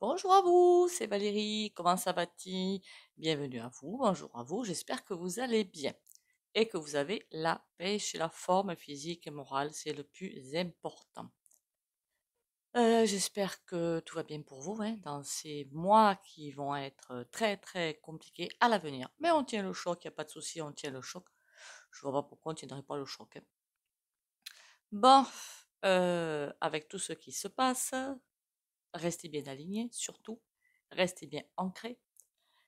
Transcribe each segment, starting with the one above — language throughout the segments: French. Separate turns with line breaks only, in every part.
Bonjour à vous, c'est Valérie, comment ça va-t-il? Bienvenue à vous, bonjour à vous, j'espère que vous allez bien et que vous avez la pêche et la forme physique et morale, c'est le plus important. J'espère que tout va bien pour vous, hein, dans ces mois qui vont être très très compliqués à l'avenir. Mais on tient le choc, il n'y a pas de souci, on tient le choc. Je vois pas pourquoi on ne tiendrait pas le choc, hein. Bon, avec tout ce qui se passe, restez bien alignés, surtout, restez bien ancrés.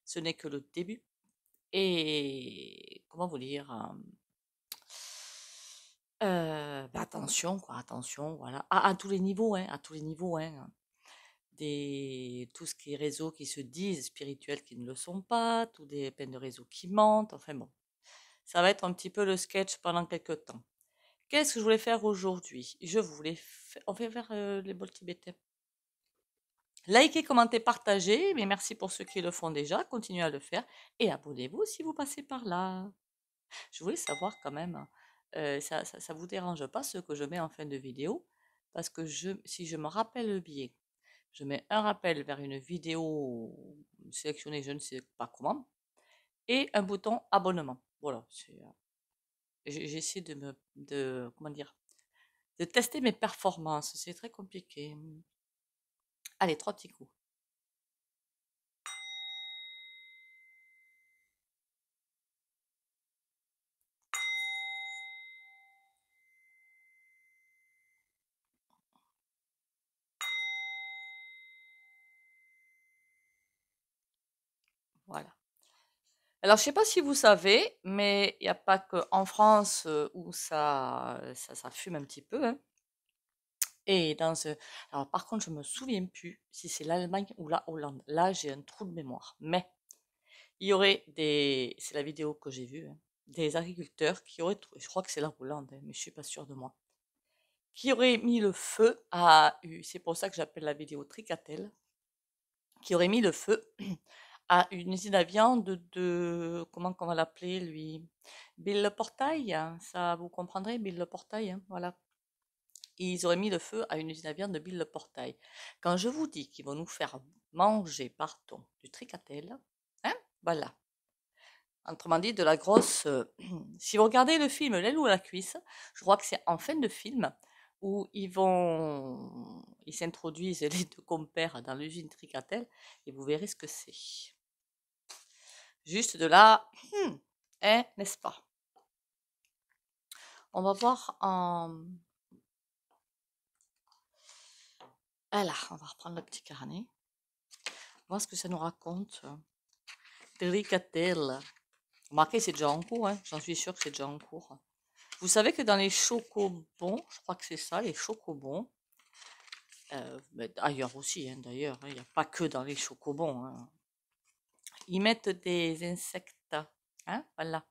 Ce n'est que le début. Et comment vous dire, attention, quoi, attention, voilà, à tous les niveaux, hein, à tous les niveaux, hein. Tout ce qui est réseaux qui se disent spirituels qui ne le sont pas, tous des peines de réseau qui mentent, enfin bon, ça va être un petit peu le sketch pendant quelques temps. Qu'est-ce que je voulais faire aujourd'hui? On fait faire les bols tibétains. Likez, commentez, partagez, mais merci pour ceux qui le font déjà, continuez à le faire et abonnez-vous si vous passez par là. Je voulais savoir quand même, ça vous dérange pas ce que je mets en fin de vidéo? Parce que si je me rappelle bien, je mets un rappel vers une vidéo sélectionnée, je ne sais pas comment, et un bouton abonnement. Voilà, j'essaie comment dire, de tester mes performances. C'est très compliqué. Allez, trois petits coups. Voilà. Alors, je sais pas si vous savez, mais il n'y a pas qu'en France où ça fume un petit peu, hein. Et alors par contre, je me souviens plus si c'est l'Allemagne ou la Hollande. Là, j'ai un trou de mémoire. Mais il y aurait c'est la vidéo que j'ai vue, hein, des agriculteurs qui auraient, je crois que c'est la Hollande, hein, mais je suis pas sûre de moi, qui auraient mis le feu c'est pour ça que j'appelle la vidéo Tricatel, qui aurait mis le feu à une usine à viande comment qu'on va l'appeler lui? Bill Portail, hein, ça vous comprendrez, Bill Portail, hein, voilà. Ils auraient mis le feu à une usine à viande de Bill Portail. Quand je vous dis qu'ils vont nous faire manger, pardon, du tricatel, hein, voilà. Autrement dit, de la grosse. Si vous regardez le film L'aile ou la cuisse, je crois que c'est en fin de film où ils s'introduisent les deux compères dans l'usine Tricatel et vous verrez ce que c'est. Juste de là, hein, n'est-ce pas? On va voir en. Voilà, on va reprendre le petit carnet. Voir ce que ça nous raconte. Tricatel. Remarquez, c'est déjà en cours, hein. J'en suis sûre que c'est déjà en cours. Vous savez que dans les chocobons, je crois que c'est ça, les chocobons, mais ailleurs aussi, hein, d'ailleurs, hein, il n'y a pas que dans les chocobons, hein. Ils mettent des insectes, hein, voilà.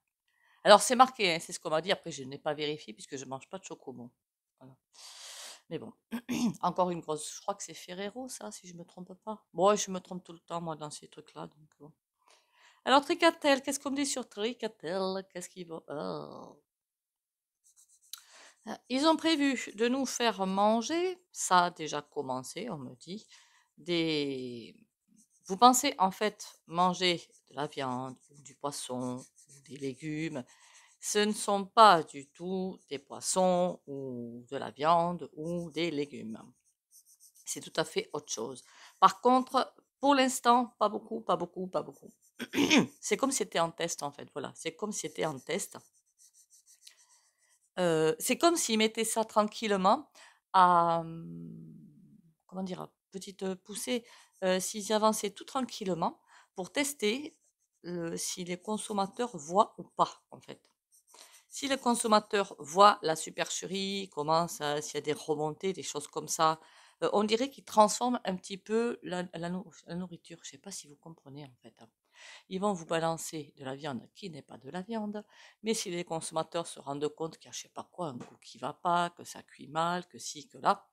Alors c'est marqué, hein, c'est ce qu'on m'a dit. Après, je n'ai pas vérifié puisque je ne mange pas de chocobons. Voilà. Mais bon, encore une grosse. Je crois que c'est Ferrero, ça, si je me trompe pas. Bon, je me trompe tout le temps, moi, dans ces trucs-là. Donc bon. Alors, Tricatel, qu'est-ce qu'on me dit sur Tricatel? Qu'est-ce qu'ils vont. Oh. Ils ont prévu de nous faire manger, ça a déjà commencé, on me dit, des... Vous pensez en fait manger de la viande, ou du poisson, ou des légumes. Ce ne sont pas du tout des poissons ou de la viande ou des légumes. C'est tout à fait autre chose. Par contre, pour l'instant, pas beaucoup, pas beaucoup, pas beaucoup. C'est comme si c'était en test en fait, voilà. C'est comme si c'était en test. C'est comme s'ils mettaient ça tranquillement à, comment dire? Petite poussée, s'ils avançaient tout tranquillement pour tester si les consommateurs voient ou pas, en fait. Si les consommateurs voient la supercherie, s'il y a des remontées, des choses comme ça, on dirait qu'ils transforment un petit peu la nourriture. Je ne sais pas si vous comprenez, en fait, hein. Ils vont vous balancer de la viande qui n'est pas de la viande, mais si les consommateurs se rendent compte qu'il y a je sais pas quoi, un goût qui va pas, que ça cuit mal, que ci, que là,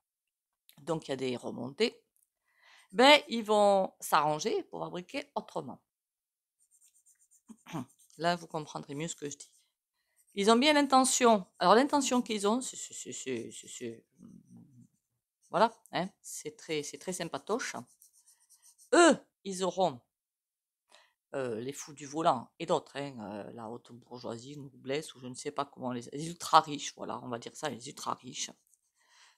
donc il y a des remontées, ben ils vont s'arranger pour fabriquer autrement. Là, vous comprendrez mieux ce que je dis. Ils ont bien l'intention. Alors l'intention qu'ils ont, voilà, hein, c'est très sympatoche. eux, ils auront les fous du volant et d'autres, hein, la haute bourgeoisie, noblesse, ou je ne sais pas comment, les ultra riches, voilà, on va dire ça, les ultra riches,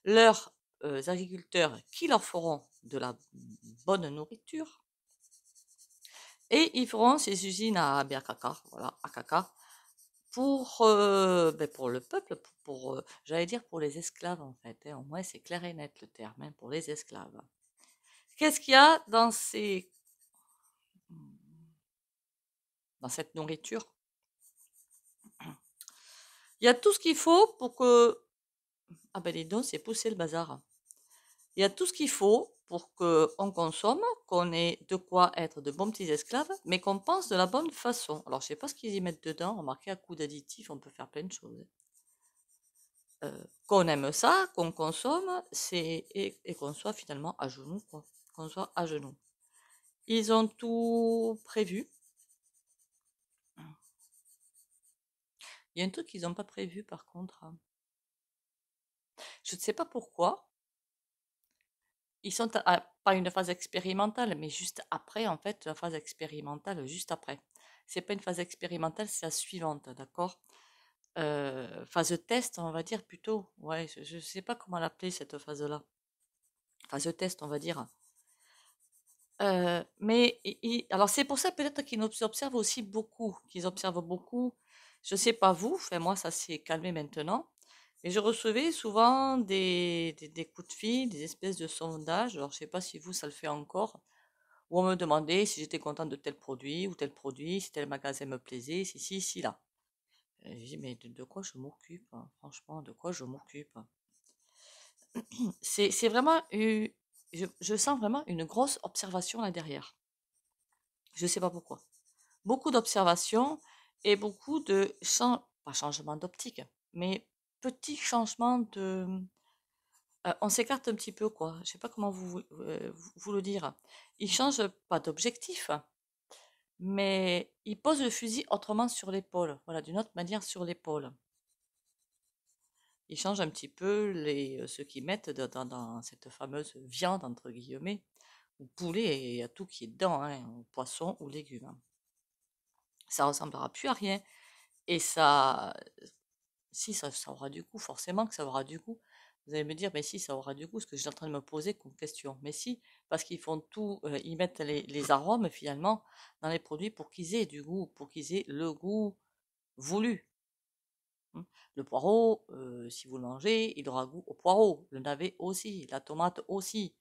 leurs agriculteurs qui leur feront de la bonne nourriture, et ils feront ces usines à caca, voilà, à caca, pour le peuple, j'allais dire pour les esclaves en fait, hein, au moins c'est clair et net le terme, hein, pour les esclaves. Qu'est-ce qu'il y a dans cette nourriture? Il y a tout ce qu'il faut pour que... Ah ben les dons, c'est pousser le bazar. Il y a tout ce qu'il faut pour qu'on consomme, qu'on ait de quoi être de bons petits esclaves, mais qu'on pense de la bonne façon. Alors je sais pas ce qu'ils y mettent dedans, remarquez à coup d'additifs, on peut faire plein de choses. Qu'on aime ça, qu'on consomme, et qu'on soit finalement à genoux, quoi. Qu'on soit à genoux. Ils ont tout prévu. Il y a un truc qu'ils n'ont pas prévu par contre. Je ne sais pas pourquoi. Ils sont pas une phase expérimentale, mais juste après, en fait, la phase expérimentale, juste après. C'est pas une phase expérimentale, c'est la suivante, d'accord? Phase test, on va dire plutôt. Ouais, je sais pas comment l'appeler cette phase-là. Phase test, on va dire. Alors c'est pour ça peut-être qu'ils observent aussi beaucoup, qu'ils observent beaucoup. Je sais pas vous, enfin moi ça s'est calmé maintenant, mais je recevais souvent des coups de fil, des espèces de sondages. Alors je sais pas si vous ça le fait encore, où on me demandait si j'étais contente de tel produit ou tel produit, si tel magasin me plaisait, si là. Et je dis mais de quoi je m'occupe, hein, franchement, de quoi je m'occupe? C'est vraiment, je sens vraiment une grosse observation là derrière. Je sais pas pourquoi. Beaucoup d'observations et beaucoup de pas changement d'optique, mais petits changements on s'écarte un petit peu, quoi. Je sais pas comment vous le dire. Ils changent pas d'objectif, mais ils posent le fusil autrement sur l'épaule. Voilà, d'une autre manière sur l'épaule. Ils changent un petit peu ce qu'ils mettent dans cette fameuse viande, entre guillemets, ou poulet, et il y a tout qui est dedans, hein, ou poisson ou légumes. Ça ressemblera plus à rien. Et ça, si ça aura du goût, forcément que ça aura du goût. Vous allez me dire, mais si, ça aura du goût, ce que je suis en train de me poser comme question. Mais si, parce qu'ils font tout, ils mettent les arômes finalement dans les produits pour qu'ils aient du goût, pour qu'ils aient le goût voulu. Hein. Le poireau, si vous le mangez, il aura goût au poireau. Le navet aussi, la tomate aussi.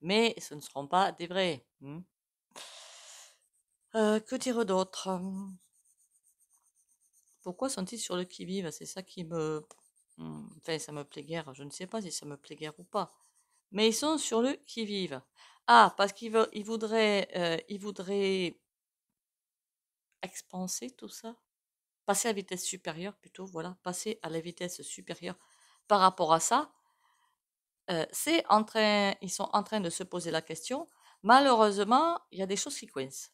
Mais ce ne seront pas des vrais. Hein. Que dire d'autre? Pourquoi sont-ils sur le qui-vive? C'est ça qui me... Enfin, ça me plaît guère. Je ne sais pas si ça me plaît guère ou pas. Mais ils sont sur le qui-vive. Ah, parce qu'ils voudraient expanser tout ça. Passer à la vitesse supérieure plutôt, voilà. Passer à la vitesse supérieure par rapport à ça. Ils sont en train de se poser la question. Malheureusement, il y a des choses qui coincent.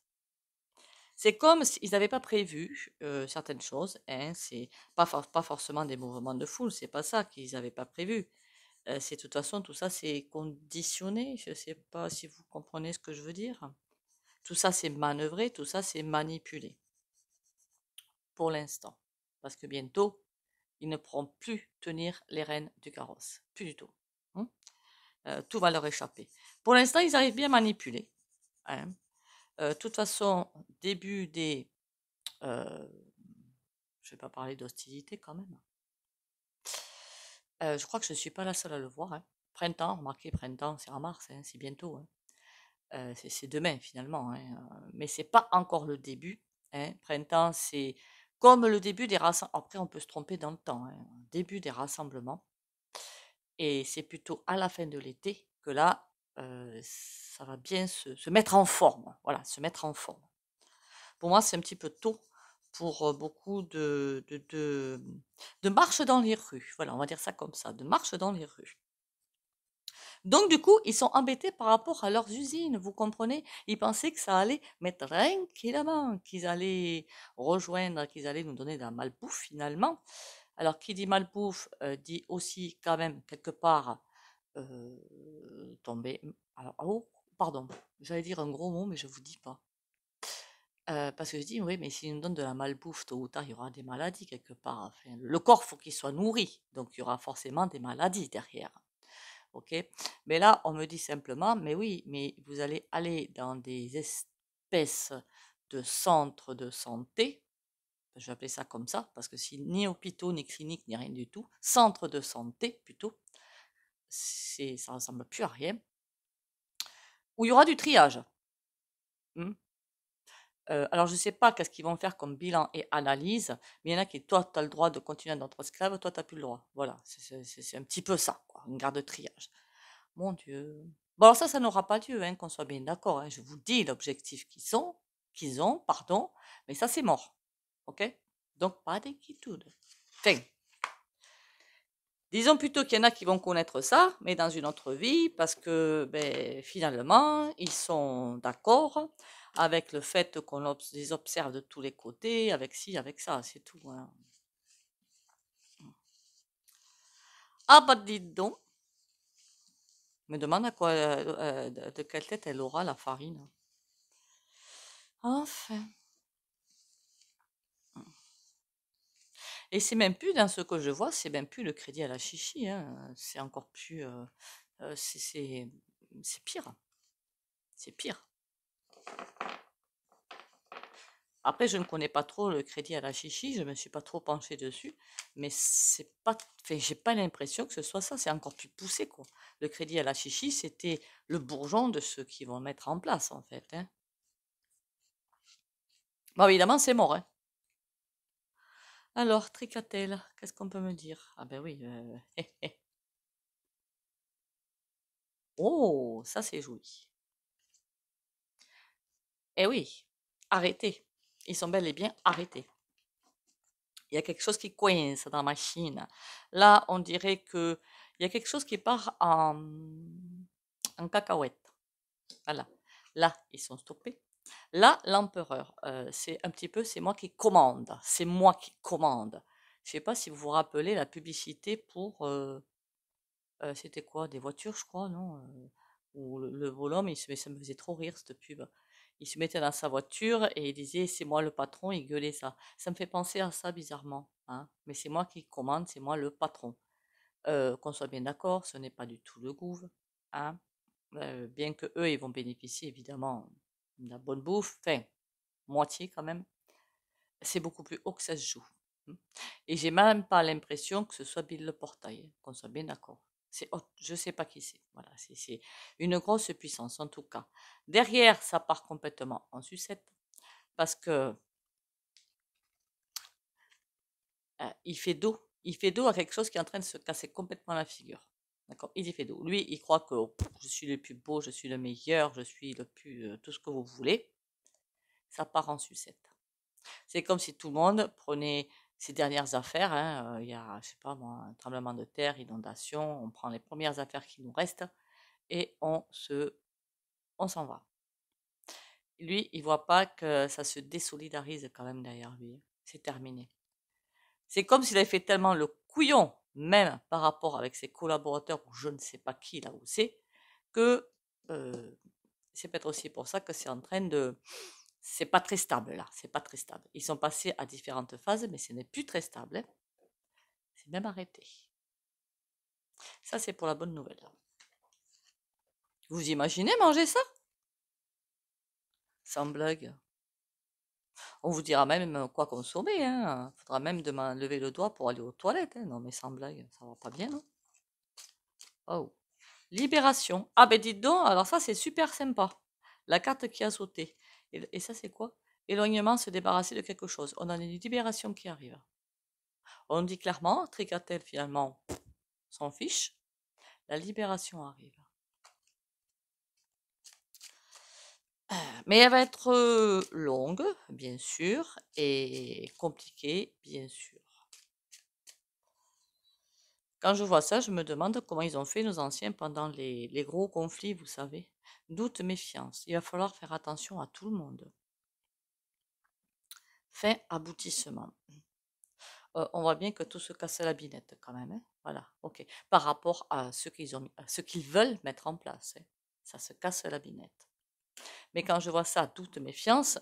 C'est comme s'ils n'avaient pas prévu certaines choses. Hein, c'est pas forcément des mouvements de foule, c'est pas ça qu'ils n'avaient pas prévu. C'est de toute façon, tout ça, c'est conditionné. Je ne sais pas si vous comprenez ce que je veux dire. Tout ça, c'est manœuvré, tout ça, c'est manipulé. Pour l'instant. Parce que bientôt, ils ne pourront plus tenir les rênes du carrosse. Plus du tout. Hein. Tout va leur échapper. Pour l'instant, ils arrivent bien à manipuler. Hein. De toute façon, début des... je ne vais pas parler d'hostilité quand même. Je crois que je ne suis pas la seule à le voir. Hein. Printemps, remarquez, printemps, c'est en mars, hein, c'est bientôt. Hein. C'est demain finalement, hein, mais c'est pas encore le début. Hein. Printemps, c'est comme le début des rassemblements. Après, on peut se tromper dans le temps. Hein. Début des rassemblements. Et c'est plutôt à la fin de l'été que là, ça va bien se mettre en forme. Voilà, se mettre en forme. Pour moi, c'est un petit peu tôt pour beaucoup de marches dans les rues. Voilà, on va dire ça comme ça, de marches dans les rues. Donc, du coup, ils sont embêtés par rapport à leurs usines, vous comprenez? Ils pensaient que ça allait, mais tranquillement, qu'ils allaient rejoindre, qu'ils allaient nous donner de la malbouffe finalement. Alors, qui dit malbouffe dit aussi quand même quelque part tomber. Alors, oh, pardon, j'allais dire un gros mot, mais je vous dis pas. Parce que je dis, oui, mais s'ils nous donnent de la malbouffe, tôt ou tard, il y aura des maladies quelque part. Enfin, le corps, faut qu'il soit nourri, donc il y aura forcément des maladies derrière. Ok? Mais là, on me dit simplement, mais oui, mais vous allez aller dans des espèces de centres de santé, je vais appeler ça comme ça, parce que si ni hôpitaux, ni cliniques, ni rien du tout, centres de santé plutôt, ça ressemble plus à rien, où il y aura du triage. Hmm. Alors, je ne sais pas qu'est-ce qu'ils vont faire comme bilan et analyse, mais il y en a qui, toi, tu as le droit de continuer à être notre esclave, toi, tu n'as plus le droit. Voilà, c'est un petit peu ça, quoi, une garde de triage. Mon Dieu. Bon, alors ça n'aura pas lieu, hein, qu'on soit bien d'accord, hein. Je vous dis l'objectif qu'ils ont, pardon, mais ça, c'est mort. OK? Donc, pas d'inquiétude. Enfin, disons plutôt qu'il y en a qui vont connaître ça, mais dans une autre vie, parce que ben, finalement, ils sont d'accord avec le fait qu'on les observe de tous les côtés, avec ci, avec ça, c'est tout, hein. Ah bah dites donc, je me demande à quoi, de quelle tête elle aura la farine. Enfin. Et c'est même plus, dans ce que je vois, c'est même plus le crédit à la chichi, hein. C'est encore plus, c'est pire, c'est pire. Après, je ne connais pas trop le crédit à la chichi, je ne me suis pas trop penchée dessus, mais c'est pas, enfin, j'ai pas l'impression que ce soit ça, c'est encore plus poussé, quoi. Le crédit à la chichi, c'était le bourgeon de ceux qui vont le mettre en place, en fait, hein. Bon, évidemment, c'est mort, hein. Alors, Tricatel, qu'est-ce qu'on peut me dire? Ah ben oui, oh, ça c'est joli. Eh oui, arrêtez. Ils sont bel et bien arrêtés. Il y a quelque chose qui coince dans la machine. Là, on dirait que il y a quelque chose qui part en cacahuète. Voilà. Là, ils sont stoppés. Là, l'empereur, c'est un petit peu, c'est moi qui commande. C'est moi qui commande. Je ne sais pas si vous vous rappelez la publicité pour, c'était quoi, des voitures, je crois, non? Où le bonhomme, ça me faisait trop rire cette pub. Il se mettait dans sa voiture et il disait c'est moi le patron, il gueulait ça. Ça me fait penser à ça bizarrement, hein. Mais c'est moi qui commande, c'est moi le patron. Qu'on soit bien d'accord, ce n'est pas du tout le gouv, hein. Bien que eux, ils vont bénéficier évidemment de la bonne bouffe, enfin, moitié quand même. C'est beaucoup plus haut que ça se joue, hein. Et j'ai même pas l'impression que ce soit Bill le Portail, hein, qu'on soit bien d'accord. Je sais pas qui c'est. Voilà, c'est une grosse puissance en tout cas. Derrière, ça part complètement en sucette parce que il fait dos. Il fait dos à quelque chose qui est en train de se casser complètement la figure. D'accord? Il y fait dos. Lui, il croit que je suis le plus beau, je suis le meilleur, je suis le plus tout ce que vous voulez. Ça part en sucette. C'est comme si tout le monde prenait ses dernières affaires, hein, il y a, je sais pas moi, un tremblement de terre, inondation, on prend les premières affaires qui nous restent et on s'en va. Lui, il voit pas que ça se désolidarise quand même derrière lui, hein. C'est terminé. C'est comme s'il avait fait tellement le couillon, même par rapport avec ses collaborateurs ou je ne sais pas qui là où c'est, que euh, c'est peut-être aussi pour ça que c'est en train de, c'est pas très stable là, c'est pas très stable. Ils sont passés à différentes phases, mais ce n'est plus très stable, hein. C'est même arrêté. Ça, c'est pour la bonne nouvelle. Vous imaginez manger ça? Sans blague. On vous dira même quoi consommer, hein. Faudra même lever le doigt pour aller aux toilettes, hein. Non, mais sans blague, ça va pas bien, non? Oh. Libération. Ah ben dites donc, alors ça c'est super sympa. La carte qui a sauté. Et ça c'est quoi? Éloignement, se débarrasser de quelque chose. On a une libération qui arrive. On dit clairement, Tricatel finalement s'en fiche. La libération arrive. Mais elle va être longue, bien sûr, et compliquée, bien sûr. Quand je vois ça, je me demande comment ils ont fait nos anciens pendant les gros conflits, vous savez. Doute, méfiance. Il va falloir faire attention à tout le monde. Fin aboutissement. On voit bien que tout se casse la binette quand même, hein. Voilà, ok. Par rapport à ce qu'ils veulent mettre en place, hein. Ça se casse la binette. Mais quand je vois ça, toute méfiance,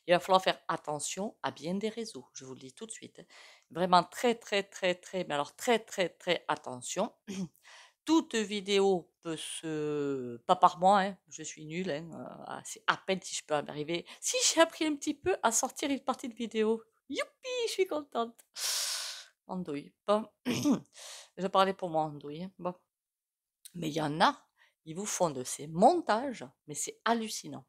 il va falloir faire attention à bien des réseaux. Je vous le dis tout de suite, hein. Vraiment très, très, très, très, mais alors très, très, très attention. Toute vidéo peut se... Pas par moi, hein, je suis nulle, hein, c'est à peine si je peux arriver. Si j'ai appris un petit peu à sortir une partie de vidéo. Youpi, je suis contente. Andouille. Bon. Je parlais pour moi, Andouille. Bon. Mais il y en a, ils vous font de ces montages, mais c'est hallucinant.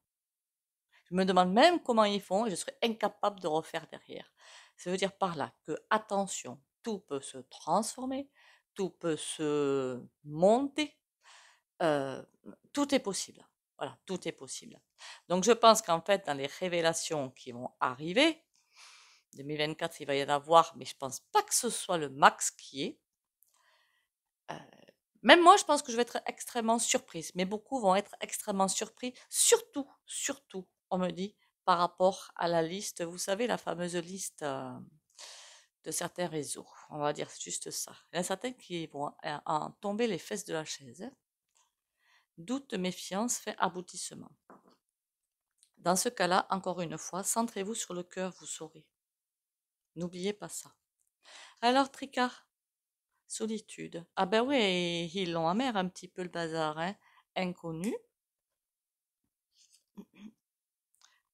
Je me demande même comment ils font et je serais incapable de refaire derrière. Ça veut dire par là que, attention, tout peut se transformer, tout peut se monter, euh, tout est possible. Voilà, tout est possible. Donc je pense qu'en fait, dans les révélations qui vont arriver, 2024, il va y en avoir, mais je pense pas que ce soit le max qui est. Même moi, je pense que je vais être extrêmement surprise, mais beaucoup vont être extrêmement surpris, surtout, surtout, on me dit, par rapport à la liste, vous savez, la fameuse liste de certains réseaux. On va dire juste ça. Il y en a certains qui vont en tomber les fesses de la chaise, hein. Doute, méfiance, fait aboutissement. Dans ce cas-là, encore une fois, centrez-vous sur le cœur, vous saurez. N'oubliez pas ça. Alors, Tricard, solitude. Ah ben oui, ils l'ont amer un petit peu le bazar, hein. Inconnu,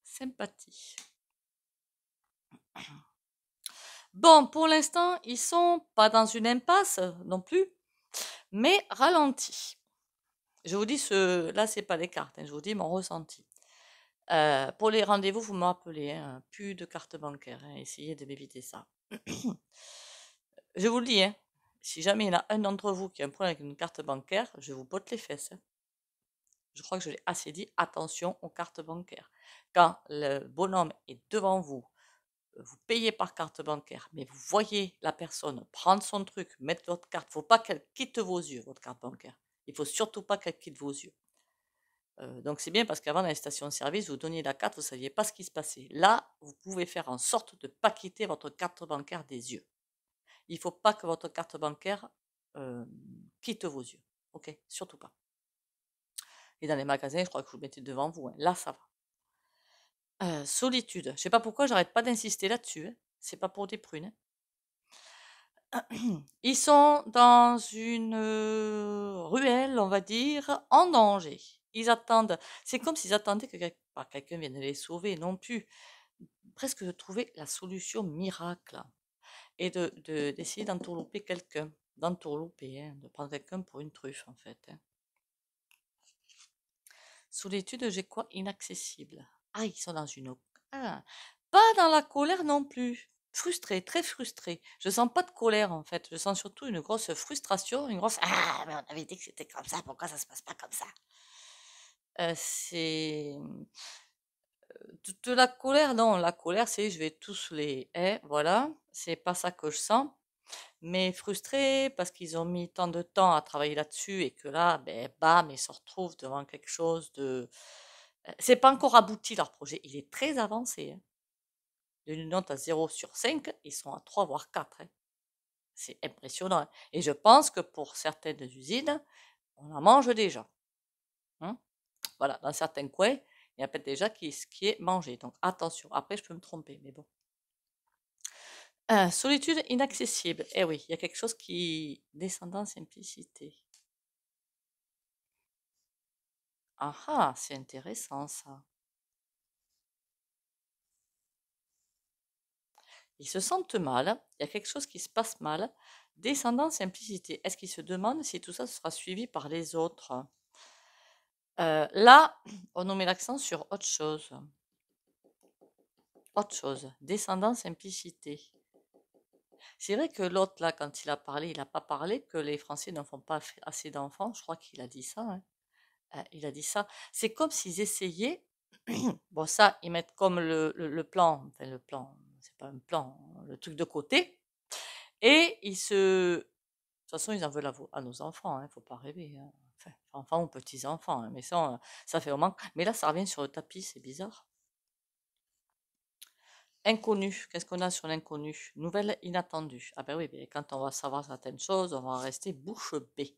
sympathie. Bon, pour l'instant, ils sont pas dans une impasse non plus, mais ralentis. Je vous dis, là, c'est pas les cartes, hein, je vous dis mon ressenti. Pour les rendez-vous, vous m'appelez, hein, plus de carte bancaire, hein, essayez de m'éviter ça. Je vous le dis, hein, si jamais il y en a un d'entre vous qui a un problème avec une carte bancaire, je vous botte les fesses, hein. Je crois que je l'ai assez dit, attention aux cartes bancaires. Quand le bonhomme est devant vous, vous payez par carte bancaire, mais vous voyez la personne prendre son truc, mettre votre carte, il ne faut pas qu'elle quitte vos yeux, votre carte bancaire. Il ne faut surtout pas qu'elle quitte vos yeux. Donc c'est bien parce qu'avant dans les stations-service, vous donniez la carte, vous ne saviez pas ce qui se passait. Là, vous pouvez faire en sorte de ne pas quitter votre carte bancaire des yeux. Il ne faut pas que votre carte bancaire quitte vos yeux. Ok, surtout pas. Et dans les magasins, je crois que vous le mettez devant vous, hein. Là, ça va. Solitude. Je ne sais pas pourquoi j'arrête pas d'insister là-dessus, hein. C'est pas pour des prunes, hein. Ils sont dans une ruelle, on va dire, en danger. Ils attendent. C'est comme s'ils attendaient que quelqu'un vienne les sauver, non plus. Presque de trouver la solution miracle et d'essayer d'entourlouper quelqu'un. D'entourlouper, hein, de prendre quelqu'un pour une truffe, en fait, hein. Solitude, j'ai quoi? Inaccessible. Ah, ils sont dans une... Ah, pas dans la colère non plus. Frustré, très frustré. Je sens pas de colère en fait. Je sens surtout une grosse frustration, une grosse... Ah, mais on avait dit que c'était comme ça, pourquoi ça se passe pas comme ça? C'est... De la colère, non. La colère, c'est je vais tous les... voilà. C'est pas ça que je sens. Mais frustré parce qu'ils ont mis tant de temps à travailler là-dessus et que là, ben, bam, ils se retrouvent devant quelque chose de... C'est pas encore abouti leur projet, il est très avancé, hein. D'une note à 0/5, ils sont à 3 voire 4, hein. C'est impressionnant, hein. Et je pense que pour certaines usines, on en mange déjà, hein. Voilà, dans certains coins, il y a peut-être déjà ce qui est mangé. Donc attention, après je peux me tromper, mais bon. Solitude inaccessible. Eh oui, il y a quelque chose qui... Descendant simplicité. Ah ah, c'est intéressant ça. Ils se sentent mal, il y a quelque chose qui se passe mal. Descendant simplicité. Est-ce qu'ils se demandent si tout ça sera suivi par les autres? Là, on nous met l'accent sur autre chose. Autre chose. Descendant simplicité. C'est vrai que l'autre, là, quand il a parlé, il n'a pas parlé que les Français ne font pas assez d'enfants. Je crois qu'il a dit ça, hein. Il a dit ça. C'est comme s'ils essayaient. Bon, ça, ils mettent comme le plan. Enfin, le plan, c'est pas un plan, le truc de côté. Et ils se. De toute façon, ils en veulent à nos enfants, hein, faut pas rêver, hein. Enfin, enfants ou petits-enfants, hein, mais ça fait vraiment. Mais là, ça revient sur le tapis, c'est bizarre. Inconnu, qu'est-ce qu'on a sur l'inconnu? Nouvelle inattendue. Ah ben oui, mais quand on va savoir certaines choses, on va rester bouche bée.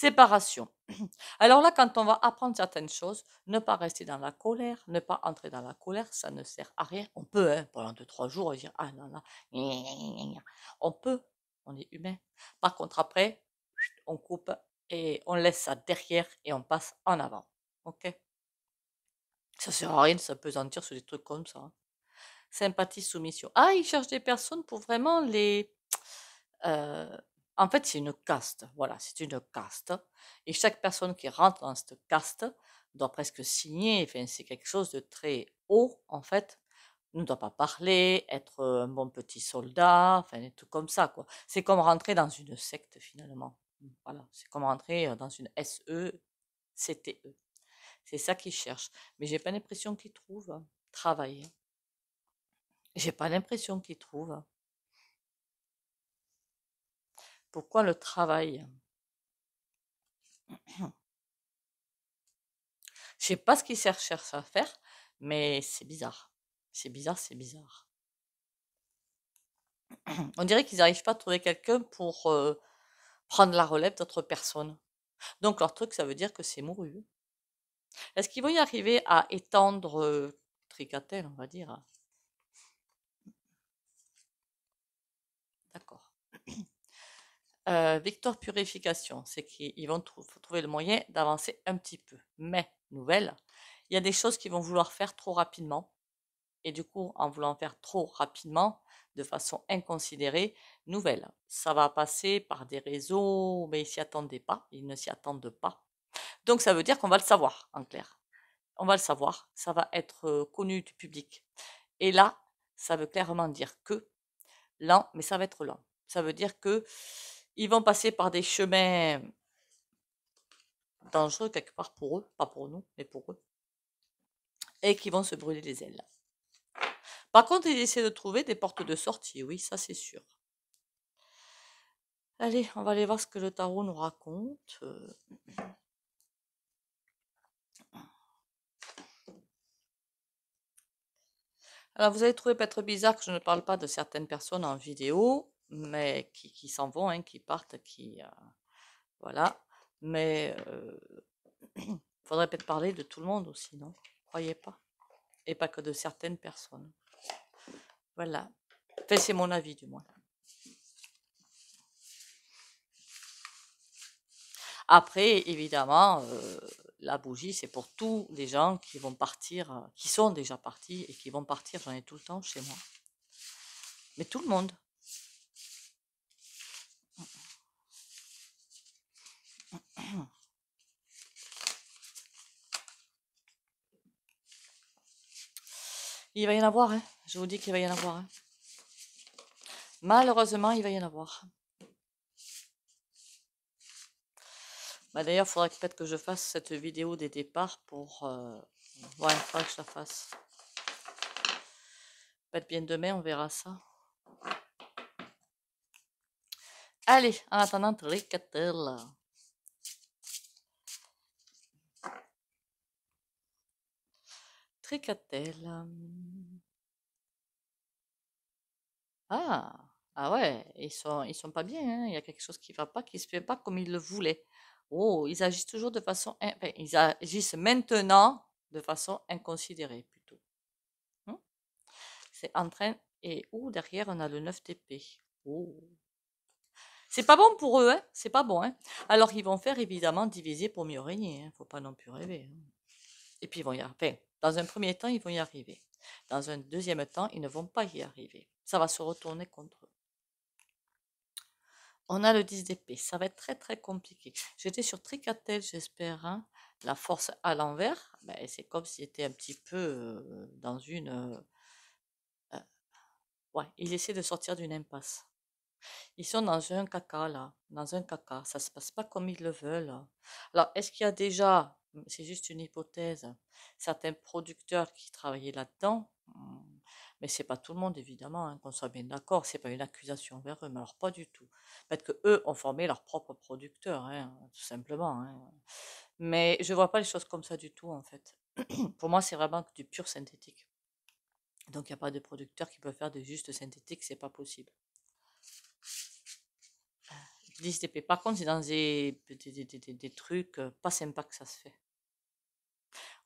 Séparation. Alors là, quand on va apprendre certaines choses, ne pas rester dans la colère, ne pas entrer dans la colère, ça ne sert à rien. On peut, hein, pendant 2, 3 jours, dire ah non, non, gna, gna, gna, gna. On peut, on est humain. Par contre, après, on coupe et on laisse ça derrière et on passe en avant. Ok? Ça sert à rien de s'apesantir sur des trucs comme ça, hein. Sympathie, soumission. Ah, ils cherchent des personnes pour vraiment les. euh, En fait, c'est une caste. Voilà, c'est une caste. Et chaque personne qui rentre dans cette caste doit presque signer. Enfin, c'est quelque chose de très haut, en fait. Ne doit pas parler, être un bon petit soldat, enfin, des trucs comme ça, quoi. C'est comme rentrer dans une secte, finalement. Voilà, c'est comme rentrer dans une SECTE. C'est ça qu'ils cherchent. Mais j'ai pas l'impression qu'ils trouvent travail. J'ai pas l'impression qu'ils trouvent. Pourquoi le travail? Je sais pas ce qu'ils cherchent à faire, mais c'est bizarre. C'est bizarre, c'est bizarre. On dirait qu'ils n'arrivent pas à trouver quelqu'un pour prendre la relève d'autres personnes. Donc leur truc, ça veut dire que c'est mouru. Est-ce qu'ils vont y arriver à étendre Tricatel, on va dire? D'accord. Victoire Purification, c'est qu'ils vont trouver le moyen d'avancer un petit peu. Mais, nouvelle, il y a des choses qu'ils vont vouloir faire trop rapidement. Et du coup, en voulant faire trop rapidement, de façon inconsidérée, nouvelle. Ça va passer par des réseaux, mais ils s'y attendaient pas, ils ne s'y attendent pas. Donc ça veut dire qu'on va le savoir, en clair. On va le savoir, ça va être connu du public. Et là, ça veut clairement dire que lent, mais ça va être lent. Ça veut dire que ils vont passer par des chemins dangereux quelque part pour eux, pas pour nous, mais pour eux, et qui vont se brûler les ailes. Par contre, ils essaient de trouver des portes de sortie, oui, ça c'est sûr. Allez, on va aller voir ce que le tarot nous raconte. Alors, vous avez trouvé peut-être bizarre que je ne parle pas de certaines personnes en vidéo, mais qui s'en vont, hein, qui partent, voilà. Mais faudrait peut-être parler de tout le monde aussi, non? Croyez pas? Et pas que de certaines personnes. Voilà. Enfin, c'est mon avis, du moins. Après, évidemment, la bougie, c'est pour tous les gens qui vont partir, qui sont déjà partis et qui vont partir. J'en ai tout le temps chez moi. Mais tout le monde. Il va y en avoir, hein. Je vous dis qu'il va y en avoir, hein. Malheureusement, il va y en avoir. Bah, d'ailleurs, il faudrait peut-être que je fasse cette vidéo des départs pour... Ouais, il faudrait que je la fasse. Peut-être bien demain, on verra ça. Allez, en attendant, Tricatel. Tricatel. Ah, ah ouais, ils sont pas bien, hein. Il y a quelque chose qui va pas, qui se fait pas comme ils le voulaient. Oh, ils agissent toujours de façon... Enfin, ils agissent maintenant de façon inconsidérée, plutôt. Hmm. C'est en train... Et derrière, on a le 9 d'épée. Oh. C'est pas bon pour eux, hein. C'est pas bon, hein. Alors, ils vont faire évidemment diviser pour mieux régner, hein. Faut pas non plus rêver, hein. Et puis, ils vont y arriver. Enfin, dans un premier temps, ils vont y arriver. Dans un deuxième temps, ils ne vont pas y arriver. Ça va se retourner contre eux. On a le 10 d'épée. Ça va être très, très compliqué. J'étais sur Tricatel, j'espère, hein. La force à l'envers. Ben, c'est comme s'il était un petit peu dans une... ouais, ils essaient de sortir d'une impasse. Ils sont dans un caca, là, dans un caca. Ça se passe pas comme ils le veulent. Alors, est-ce qu'il y a déjà, c'est juste une hypothèse, certains producteurs qui travaillaient là-dedans? Mais c'est pas tout le monde, évidemment, hein, qu'on soit bien d'accord. C'est pas une accusation envers eux, mais alors pas du tout. Peut-être que eux ont formé leurs propres producteurs, hein, tout simplement, hein. Mais je vois pas les choses comme ça du tout, en fait. Pour moi, c'est vraiment du pur synthétique. Donc, il n'y a pas de producteur qui peut faire de juste synthétique, c'est pas possible. l'ISDP. Par contre, c'est dans des trucs pas sympas que ça se fait.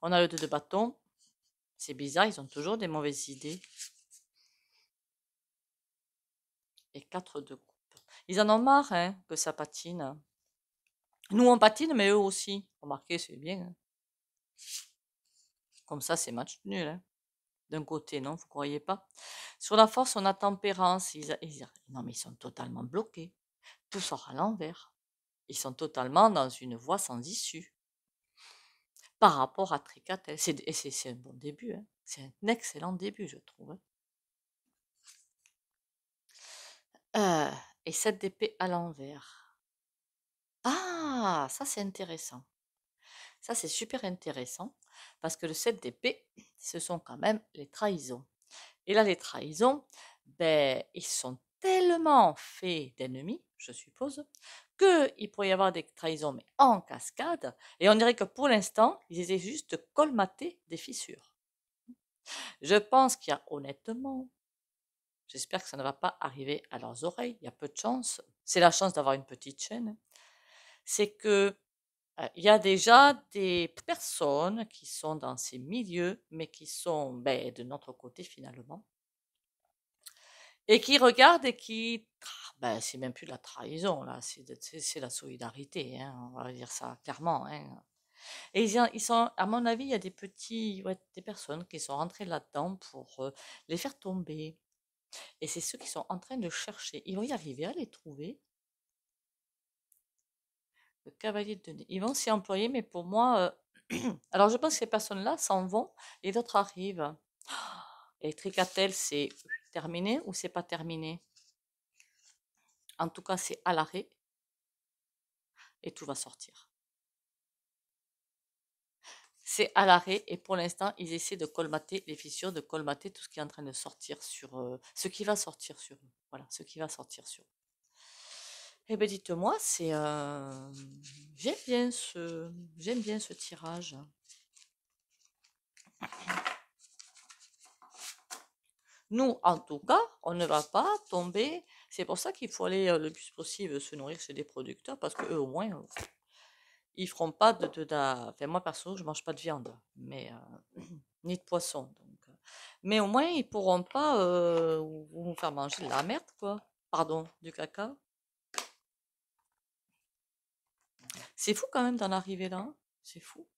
On a le 2 de bâton. C'est bizarre, ils ont toujours des mauvaises idées. Et 4 de coupe. Ils en ont marre hein, que ça patine. Nous, on patine, mais eux aussi. Remarquez, c'est bien. Hein. Comme ça, c'est match nul. Hein. D'un côté, non, vous croyez pas? Sur la force, on a tempérance. Non, mais ils sont totalement bloqués. Tout sort à l'envers. Ils sont totalement dans une voie sans issue. Par rapport à Tricatel. C'est un bon début. Hein. C'est un excellent début, je trouve. Hein. Et 7 d'épée à l'envers. Ah, ça c'est intéressant. Ça c'est super intéressant parce que le 7 d'épée, ce sont quand même les trahisons. Et là, les trahisons, ben, ils sont tellement faits d'ennemis, je suppose, qu'il pourrait y avoir des trahisons, mais en cascade. Et on dirait que pour l'instant, ils essaient juste de colmater des fissures. Je pense qu'il y a honnêtement, j'espère que ça ne va pas arriver à leurs oreilles, il y a peu de chance. C'est la chance d'avoir une petite chaîne. C'est que il y a déjà des personnes qui sont dans ces milieux, mais qui sont ben, de notre côté finalement, et qui regardent et qui, ben, c'est même plus de la trahison là, c'est la solidarité, hein, on va dire ça clairement. Hein. Et ils sont, à mon avis, il y a des petits, ouais, des personnes qui sont rentrées là-dedans pour les faire tomber. Et c'est ceux qui sont en train de chercher. Ils vont y arriver à les trouver. Le cavalier de nez. Ils vont s'y employer, mais pour moi, alors je pense que ces personnes-là s'en vont et d'autres arrivent. Et Tricatel, c'est terminé ou c'est pas terminé? En tout cas, c'est à l'arrêt et tout va sortir. C'est à l'arrêt et pour l'instant, ils essaient de colmater les fissures, de colmater tout ce qui est en train de sortir sur ce qui va sortir sur eux. Voilà, ce qui va sortir sur eux. Eh bien, dites-moi, j'aime bien ce tirage. Nous, en tout cas, on ne va pas tomber. C'est pour ça qu'il faut aller le plus possible se nourrir chez des producteurs parce qu'eux, au moins, ils feront pas Enfin, moi, perso, je mange pas de viande, mais ni de poisson. Donc, mais au moins, ils pourront pas vous faire manger de la merde, quoi. Pardon, du caca. C'est fou quand même d'en arriver là. Hein. C'est fou.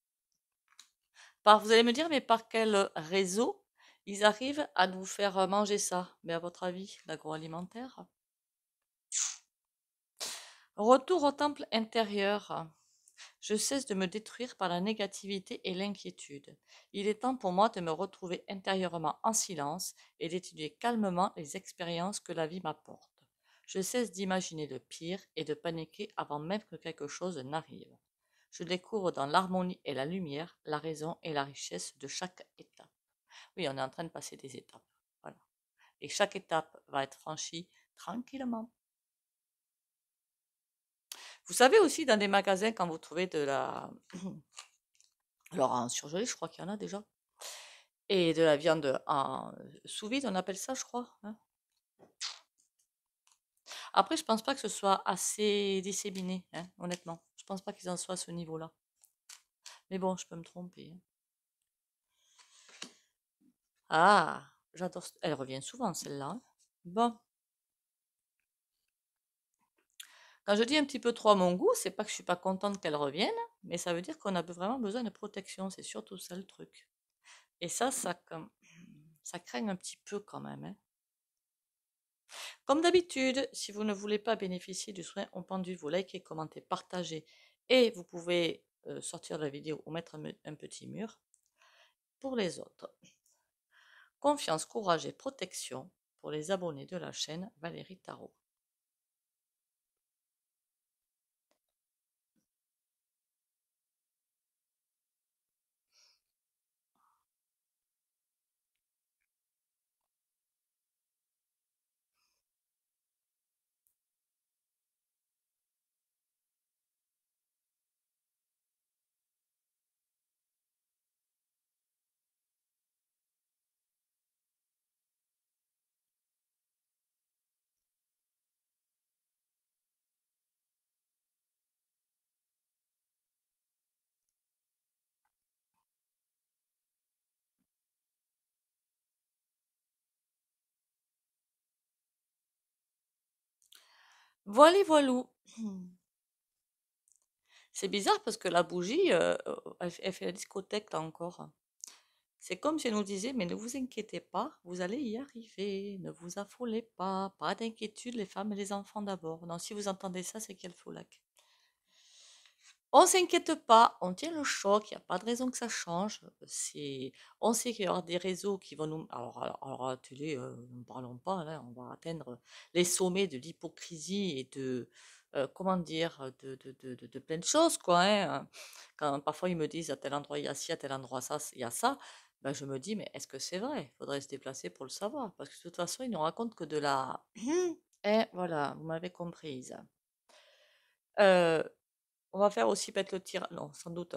Vous allez me dire, mais par quel réseau ils arrivent à nous faire manger ça? Mais à votre avis, l'agroalimentaire? Retour au temple intérieur. Je cesse de me détruire par la négativité et l'inquiétude. Il est temps pour moi de me retrouver intérieurement en silence et d'étudier calmement les expériences que la vie m'apporte. Je cesse d'imaginer le pire et de paniquer avant même que quelque chose n'arrive. Je découvre dans l'harmonie et la lumière la raison et la richesse de chaque étape. Oui, on est en train de passer des étapes. Voilà. Et chaque étape va être franchie tranquillement. Vous savez aussi dans des magasins quand vous trouvez de la... Alors en surgelé, je crois qu'il y en a déjà. Et de la viande en sous vide, on appelle ça, je crois. Hein. Après, je pense pas que ce soit assez disséminé, hein, honnêtement. Je pense pas qu'ils en soient à ce niveau-là. Mais bon, je peux me tromper. Hein. Ah, j'adore. Elle revient souvent, celle-là. Hein. Bon. Quand je dis un petit peu trop à mon goût, c'est pas que je suis pas contente qu'elle revienne, mais ça veut dire qu'on a vraiment besoin de protection. C'est surtout ça le truc. Et ça craint un petit peu quand même. Hein. Comme d'habitude, si vous ne voulez pas bénéficier du soin au pendu, vous likez, commentez, partagez et vous pouvez sortir la vidéo ou mettre un petit mur pour les autres. Confiance, courage et protection pour les abonnés de la chaîne Valérie Tarot. Voilà, voilou. C'est bizarre parce que la bougie, elle fait la discothèque là encore. C'est comme si elle nous disait, mais ne vous inquiétez pas, vous allez y arriver, ne vous affolez pas, pas d'inquiétude, les femmes et les enfants d'abord. Non, si vous entendez ça, c'est qu'il faut lac. On s'inquiète pas, on tient le choc, il n'y a pas de raison que ça change. On sait qu'il y aura des réseaux qui vont nous... Alors à la télé, ne parlons pas, là, on va atteindre les sommets de l'hypocrisie et de, comment dire, de plein de choses, quoi, hein. Quand parfois ils me disent à tel endroit il y a ci, à tel endroit ça, il y a ça, ben, je me dis, mais est-ce que c'est vrai? Il faudrait se déplacer pour le savoir, parce que de toute façon, ils nous racontent que de la... Et voilà, vous m'avez comprise. Euh, on va faire aussi peut-être le tirage, non, sans doute,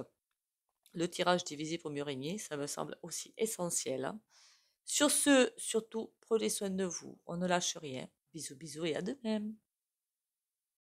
le tirage divisé pour mieux régner, ça me semble aussi essentiel, hein. Sur ce, surtout, prenez soin de vous, on ne lâche rien. Bisous, bisous et à demain.